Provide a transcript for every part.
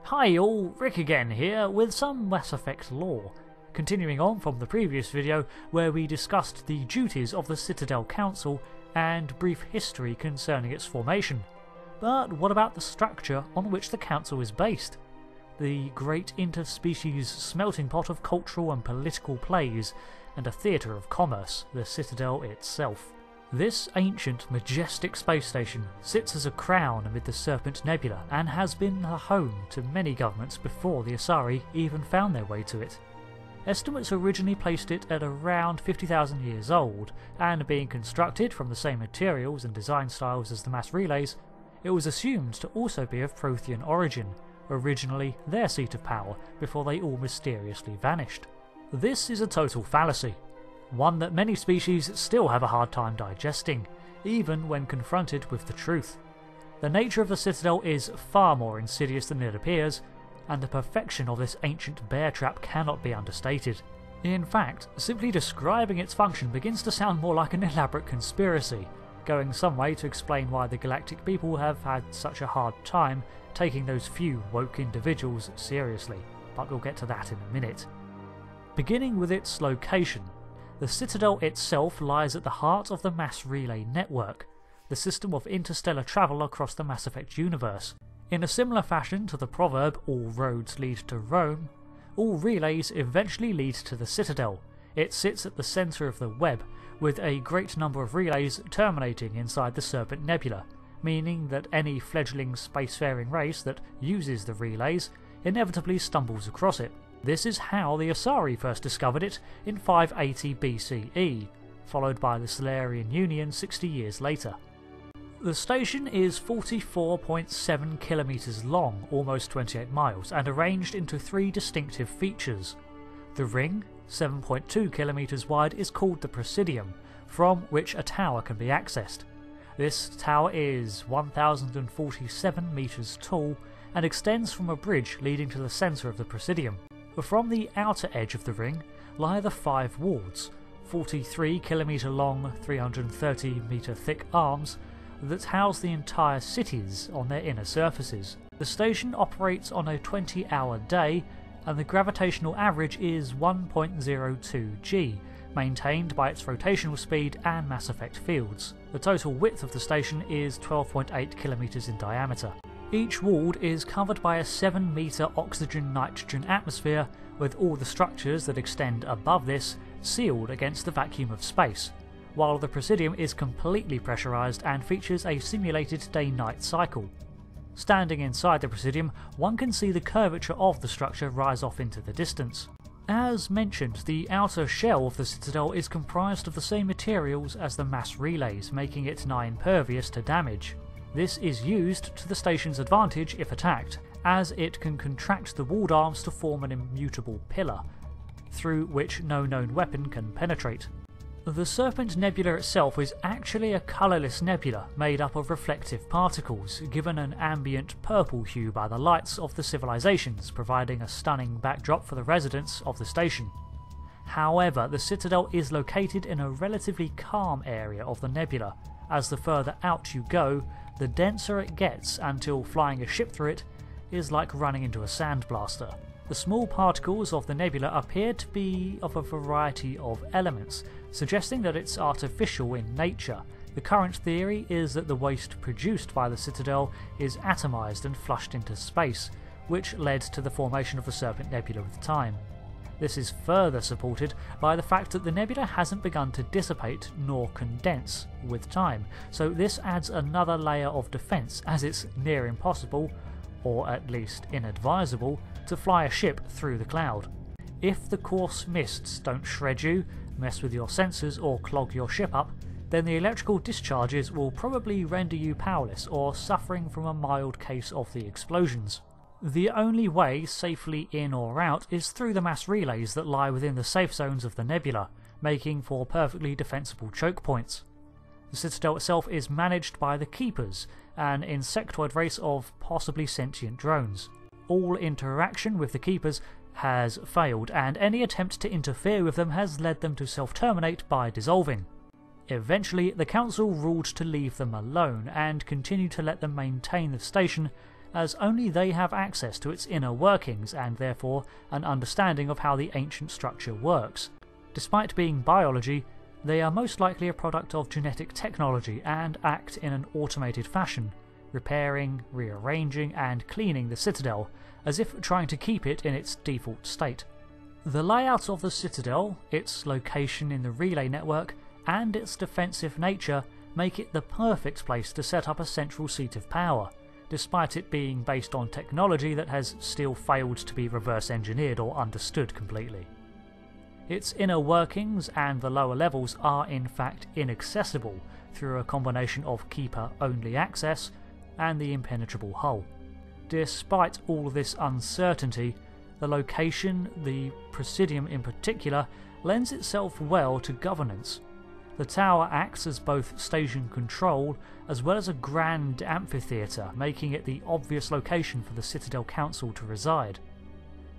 Hi all, Rick again here with some Mass Effect lore, continuing on from the previous video where we discussed the duties of the Citadel Council and brief history concerning its formation. But what about the structure on which the Council is based? The great interspecies smelting pot of cultural and political plays and a theatre of commerce, the Citadel itself. This ancient, majestic space station sits as a crown amid the Serpent Nebula and has been the home to many governments before the Asari even found their way to it. Estimates originally placed it at around 50,000 years old, and being constructed from the same materials and design styles as the mass relays, it was assumed to also be of Prothean origin, originally their seat of power before they all mysteriously vanished. This is a total fallacy. One that many species still have a hard time digesting, even when confronted with the truth. The nature of the Citadel is far more insidious than it appears, and the perfection of this ancient bear trap cannot be understated. In fact, simply describing its function begins to sound more like an elaborate conspiracy, going some way to explain why the galactic people have had such a hard time taking those few woke individuals seriously, but we'll get to that in a minute. Beginning with its location, the Citadel itself lies at the heart of the Mass Relay Network, the system of interstellar travel across the Mass Effect universe. In a similar fashion to the proverb, all roads lead to Rome, all relays eventually lead to the Citadel. It sits at the centre of the web, with a great number of relays terminating inside the Serpent Nebula, meaning that any fledgling spacefaring race that uses the relays inevitably stumbles across it. This is how the Asari first discovered it in 580 BCE, followed by the Solarian Union 60 years later. The station is 44.7 kilometres long, almost 28 miles, and arranged into three distinctive features. The ring, 7.2 kilometres wide, is called the Presidium, from which a tower can be accessed. This tower is 1,047 metres tall and extends from a bridge leading to the centre of the Presidium. From the outer edge of the ring lie the five wards, 43 kilometre long, 330 metre thick arms that house the entire cities on their inner surfaces. The station operates on a 20-hour day, and the gravitational average is 1.02 g, maintained by its rotational speed and Mass Effect fields. The total width of the station is 12.8 kilometres in diameter. Each ward is covered by a 7-metre oxygen-nitrogen atmosphere, with all the structures that extend above this sealed against the vacuum of space, while the Presidium is completely pressurised and features a simulated day-night cycle. Standing inside the Presidium, one can see the curvature of the structure rise off into the distance. As mentioned, the outer shell of the Citadel is comprised of the same materials as the mass relays, making it nigh impervious to damage. This is used to the station's advantage if attacked, as it can contract the ward arms to form an immutable pillar, through which no known weapon can penetrate. The Serpent Nebula itself is actually a colourless nebula made up of reflective particles, given an ambient purple hue by the lights of the civilizations, providing a stunning backdrop for the residents of the station. However, the Citadel is located in a relatively calm area of the nebula. As the further out you go, the denser it gets, until flying a ship through it is like running into a sandblaster. The small particles of the nebula appear to be of a variety of elements, suggesting that it's artificial in nature. The current theory is that the waste produced by the Citadel is atomized and flushed into space, which led to the formation of the Serpent Nebula with time. This is further supported by the fact that the nebula hasn't begun to dissipate nor condense with time, so this adds another layer of defence, as it's near impossible, or at least inadvisable, to fly a ship through the cloud. If the coarse mists don't shred you, mess with your sensors or clog your ship up, then the electrical discharges will probably render you powerless or suffering from a mild case of the explosions. The only way safely in or out is through the mass relays that lie within the safe zones of the nebula, making for perfectly defensible choke points. The Citadel itself is managed by the Keepers, an insectoid race of possibly sentient drones. All interaction with the Keepers has failed, and any attempt to interfere with them has led them to self-terminate by dissolving. Eventually, the Council ruled to leave them alone and continue to let them maintain the station as only they have access to its inner workings and therefore an understanding of how the ancient structure works. Despite being biology, they are most likely a product of genetic technology and act in an automated fashion, repairing, rearranging and cleaning the Citadel, as if trying to keep it in its default state. The layout of the Citadel, its location in the relay network, and its defensive nature make it the perfect place to set up a central seat of power, despite it being based on technology that has still failed to be reverse engineered or understood completely. Its inner workings and the lower levels are in fact inaccessible through a combination of Keeper-only access and the impenetrable hull. Despite all this uncertainty, the location, the Presidium in particular, lends itself well to governance. The tower acts as both station control as well as a grand amphitheatre, making it the obvious location for the Citadel Council to reside.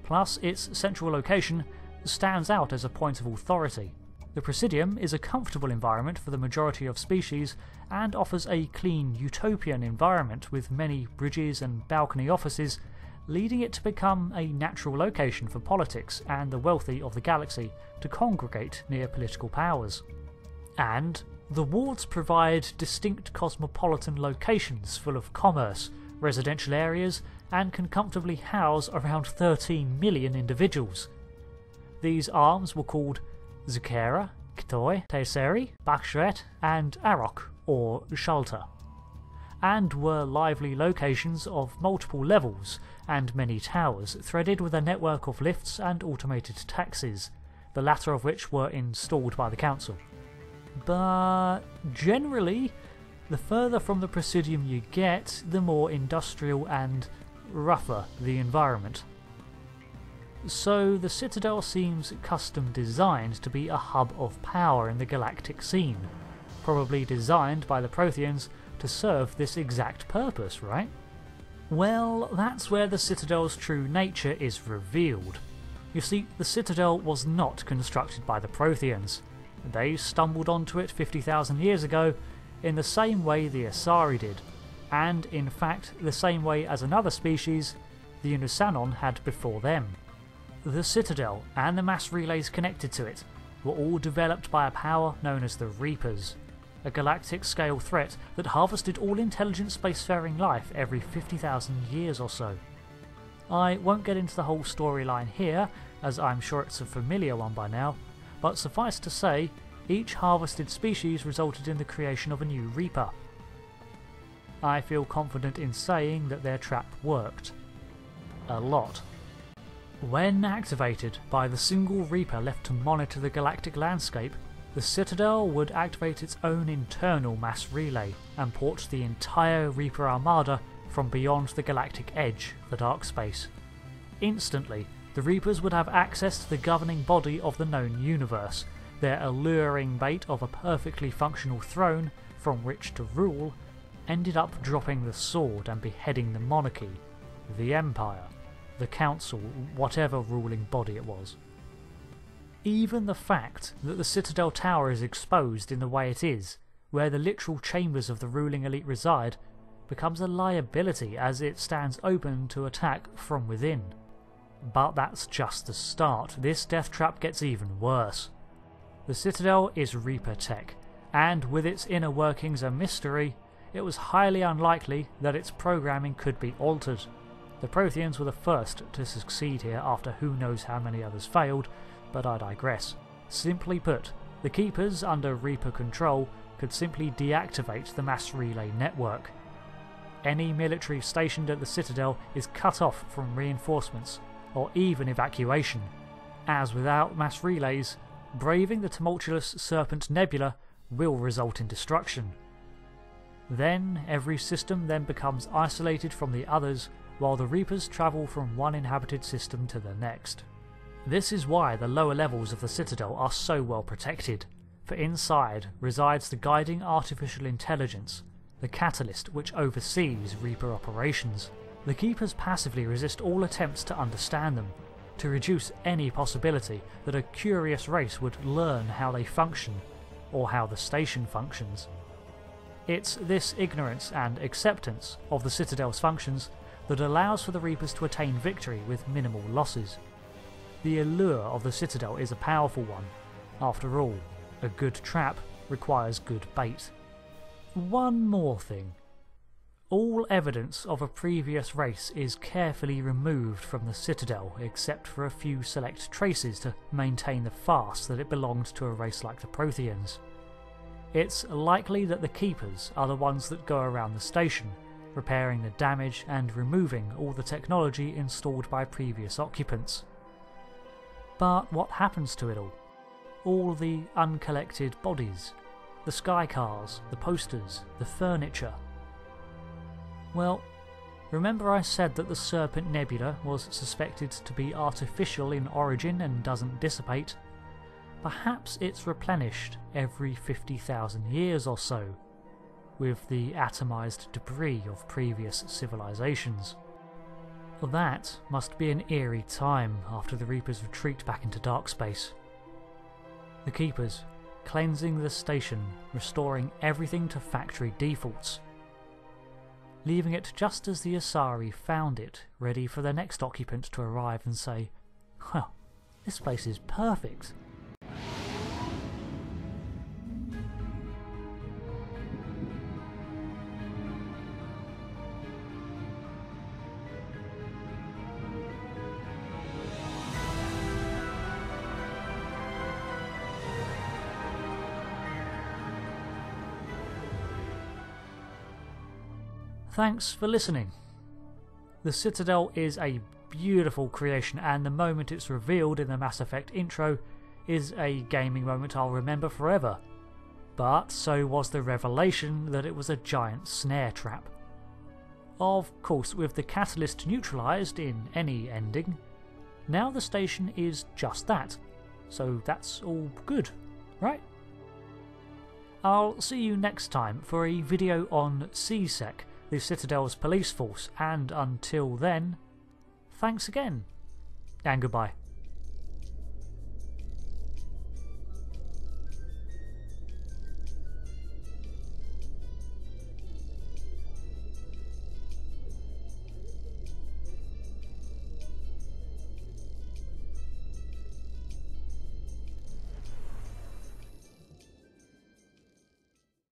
Plus, its central location stands out as a point of authority. The Presidium is a comfortable environment for the majority of species and offers a clean utopian environment with many bridges and balcony offices, leading it to become a natural location for politics and the wealthy of the galaxy to congregate near political powers. And the wards provide distinct cosmopolitan locations full of commerce, residential areas, and can comfortably house around 13 million individuals. These arms were called Zukera, Ktoi, Tayseri, Bakshret, and Arok, or Shalta, and were lively locations of multiple levels and many towers, threaded with a network of lifts and automated taxis, the latter of which were installed by the Council. But generally, the further from the Presidium you get, the more industrial and rougher the environment. So the Citadel seems custom designed to be a hub of power in the galactic scene, probably designed by the Protheans to serve this exact purpose, right? Well, that's where the Citadel's true nature is revealed. You see, the Citadel was not constructed by the Protheans. They stumbled onto it 50,000 years ago in the same way the Asari did, and in fact the same way as another species, the Unusanon, had before them. The Citadel and the mass relays connected to it were all developed by a power known as the Reapers, a galactic-scale threat that harvested all intelligent spacefaring life every 50,000 years or so. I won't get into the whole storyline here, as I'm sure it's a familiar one by now, but suffice to say, each harvested species resulted in the creation of a new Reaper. I feel confident in saying that their trap worked. A lot. When activated by the single Reaper left to monitor the galactic landscape, the Citadel would activate its own internal mass relay and port the entire Reaper armada from beyond the galactic edge, the dark space. Instantly, the Reapers would have access to the governing body of the known universe, their alluring bait of a perfectly functional throne from which to rule ended up dropping the sword and beheading the monarchy, the Empire, the Council, whatever ruling body it was. Even the fact that the Citadel Tower is exposed in the way it is, where the literal chambers of the ruling elite reside, becomes a liability as it stands open to attack from within. But that's just the start. This death trap gets even worse. The Citadel is Reaper tech, and with its inner workings a mystery, it was highly unlikely that its programming could be altered. The Protheans were the first to succeed here after who knows how many others failed, but I digress. Simply put, the Keepers under Reaper control could simply deactivate the mass relay network. Any military stationed at the Citadel is cut off from reinforcements, or even evacuation, as without mass relays, braving the tumultuous Serpent Nebula will result in destruction. Then every system then becomes isolated from the others, while the Reapers travel from one inhabited system to the next. This is why the lower levels of the Citadel are so well protected, for inside resides the guiding artificial intelligence, the catalyst which oversees Reaper operations. The Keepers passively resist all attempts to understand them, to reduce any possibility that a curious race would learn how they function, or how the station functions. It's this ignorance and acceptance of the Citadel's functions that allows for the Reapers to attain victory with minimal losses. The allure of the Citadel is a powerful one. After all, a good trap requires good bait. One more thing. All evidence of a previous race is carefully removed from the Citadel except for a few select traces to maintain the farce that it belonged to a race like the Protheans. It's likely that the Keepers are the ones that go around the station, repairing the damage and removing all the technology installed by previous occupants. But what happens to it all? All the uncollected bodies, the sky cars, the posters, the furniture. Well, remember I said that the Serpent Nebula was suspected to be artificial in origin and doesn't dissipate? Perhaps it's replenished every 50,000 years or so, with the atomised debris of previous civilizations. That must be an eerie time after the Reapers retreat back into dark space. The Keepers, cleansing the station, restoring everything to factory defaults, leaving it just as the Asari found it, ready for the next occupant to arrive and say, "Well, this place is perfect." Thanks for listening. The Citadel is a beautiful creation, and the moment it's revealed in the Mass Effect intro is a gaming moment I'll remember forever. But so was the revelation that it was a giant snare trap. Of course, with the catalyst neutralised in any ending, now the station is just that, so that's all good, right? I'll see you next time for a video on CSEC, the Citadel's police force, and until then, thanks again, and goodbye.